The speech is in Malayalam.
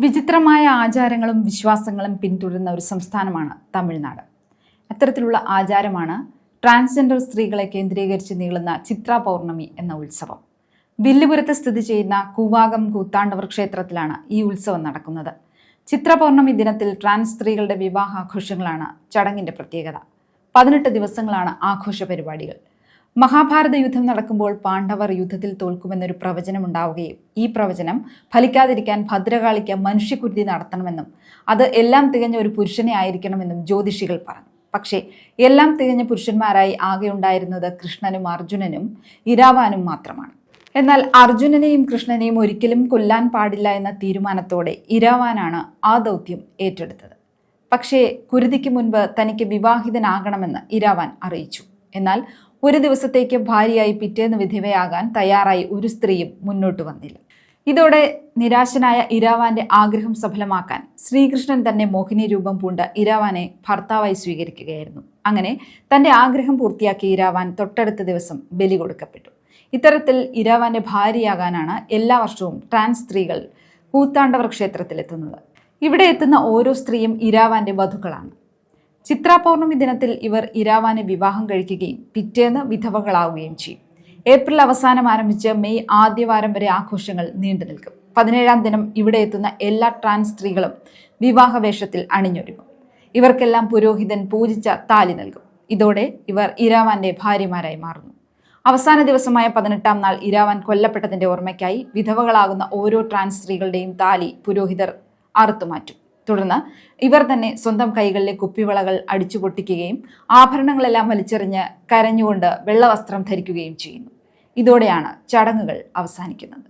വിചിത്രമായ ആചാരങ്ങളും വിശ്വാസങ്ങളും പിന്തുടരുന്ന ഒരു സംസ്ഥാനമാണ് തമിഴ്നാട്. അത്തരത്തിലുള്ള ആചാരമാണ് ട്രാൻസ്ജെൻഡർ സ്ത്രീകളെ കേന്ദ്രീകരിച്ച് നീളുന്ന ചിത്ര പൗർണമി എന്ന ഉത്സവം. വില്ലുപുരത്ത് സ്ഥിതി ചെയ്യുന്ന കൂവാകം കൂത്താണ്ടവർ ക്ഷേത്രത്തിലാണ് ഈ ഉത്സവം നടക്കുന്നത്. ചിത്ര പൗർണമി ദിനത്തിൽ ട്രാൻസ് സ്ത്രീകളുടെ വിവാഹാഘോഷങ്ങളാണ് ചടങ്ങിന്റെ പ്രത്യേകത. 18 ദിവസങ്ങളാണ് ആഘോഷ പരിപാടികൾ. മഹാഭാരത യുദ്ധം നടക്കുമ്പോൾ പാണ്ഡവർ യുദ്ധത്തിൽ തോൽക്കുമെന്നൊരു പ്രവചനം ഉണ്ടാവുകയും ഈ പ്രവചനം ഫലിക്കാതിരിക്കാൻ ഭദ്രകാളിക്ക് മനുഷ്യക്കുരുതി നടത്തണമെന്നും അത് എല്ലാം തികഞ്ഞ ഒരു പുരുഷനെ ആയിരിക്കണമെന്നും ജ്യോതിഷികൾ പറഞ്ഞു. പക്ഷേ എല്ലാം തികഞ്ഞ പുരുഷന്മാരായി ആകെ ഉണ്ടായിരുന്നത് കൃഷ്ണനും അർജുനനും ഇരാവാനും മാത്രമാണ്. എന്നാൽ അർജുനനെയും കൃഷ്ണനെയും ഒരിക്കലും കൊല്ലാൻ പാടില്ല എന്ന തീരുമാനത്തോടെ ഇരാവാനാണ് ആ ദൗത്യം ഏറ്റെടുത്തത്. പക്ഷേ കുരുതിക്ക് മുൻപ് തനിക്ക് വിവാഹിതനാകണമെന്ന് ഇരാവാൻ അറിയിച്ചു. എന്നാൽ ഒരു ദിവസത്തേക്ക് ഭാര്യയായി പിറ്റേന്ന് വിധവയാകാൻ തയ്യാറായി ഒരു സ്ത്രീയും മുന്നോട്ട് വന്നില്ല. ഇതോടെ നിരാശനായ ഇരാവാന്റെ ആഗ്രഹം സഫലമാക്കാൻ ശ്രീകൃഷ്ണൻ തന്നെ മോഹിനി രൂപം പൂണ്ട് ഇരാവാനെ ഭർത്താവായി സ്വീകരിക്കുകയായിരുന്നു. അങ്ങനെ തന്റെ ആഗ്രഹം പൂർത്തിയാക്കിയ ഇരാവാൻ തൊട്ടടുത്ത ദിവസം ബലി കൊടുക്കപ്പെട്ടു. ഇത്തരത്തിൽ ഇരാവാന്റെ ഭാര്യയാകാനാണ് എല്ലാ വർഷവും ട്രാൻസ് സ്ത്രീകൾ കൂത്താണ്ടവർ ക്ഷേത്രത്തിലെത്തുന്നത്. ഇവിടെ എത്തുന്ന ഓരോ സ്ത്രീയും ഇരാവാന്റെ വധുക്കളാണ്. ചിത്ര പൗർണമി ദിനത്തിൽ ഇവർ ഇരാവാനെ വിവാഹം കഴിക്കുകയും പിറ്റേന്ന് വിധവകളാവുകയും ചെയ്യും. ഏപ്രിൽ അവസാനം ആരംഭിച്ച് മെയ് ആദ്യവാരം വരെ ആഘോഷങ്ങൾ നീണ്ടു നിൽക്കും. 17-ാം ദിനം ഇവിടെ എത്തുന്ന എല്ലാ ട്രാൻസ് സ്ത്രീകളും വിവാഹവേഷത്തിൽ അണിഞ്ഞൊരുങ്ങും. ഇവർക്കെല്ലാം പുരോഹിതൻ പൂജിച്ച താലി നൽകും. ഇതോടെ ഇവർ ഇരാവാന്റെ ഭാര്യമാരായി മാറുന്നു. അവസാന ദിവസമായ 18-ാം നാൾ ഇരാവാൻ കൊല്ലപ്പെട്ടതിന്റെ ഓർമ്മയ്ക്കായി വിധവകളാകുന്ന ഓരോ ട്രാൻസ് സ്ത്രീകളുടെയും താലി പുരോഹിതർ അറുത്തുമാറ്റും. തുടർന്ന് ഇവർ തന്നെ സ്വന്തം കൈകളിലെ കുപ്പിവളകൾ അടിച്ചു പൊട്ടിക്കുകയും ആഭരണങ്ങളെല്ലാം വലിച്ചെറിഞ്ഞ് കരഞ്ഞുകൊണ്ട് വെള്ളവസ്ത്രം ധരിക്കുകയും ചെയ്യുന്നു. ഇതോടെയാണ് ചടങ്ങുകൾ അവസാനിക്കുന്നത്.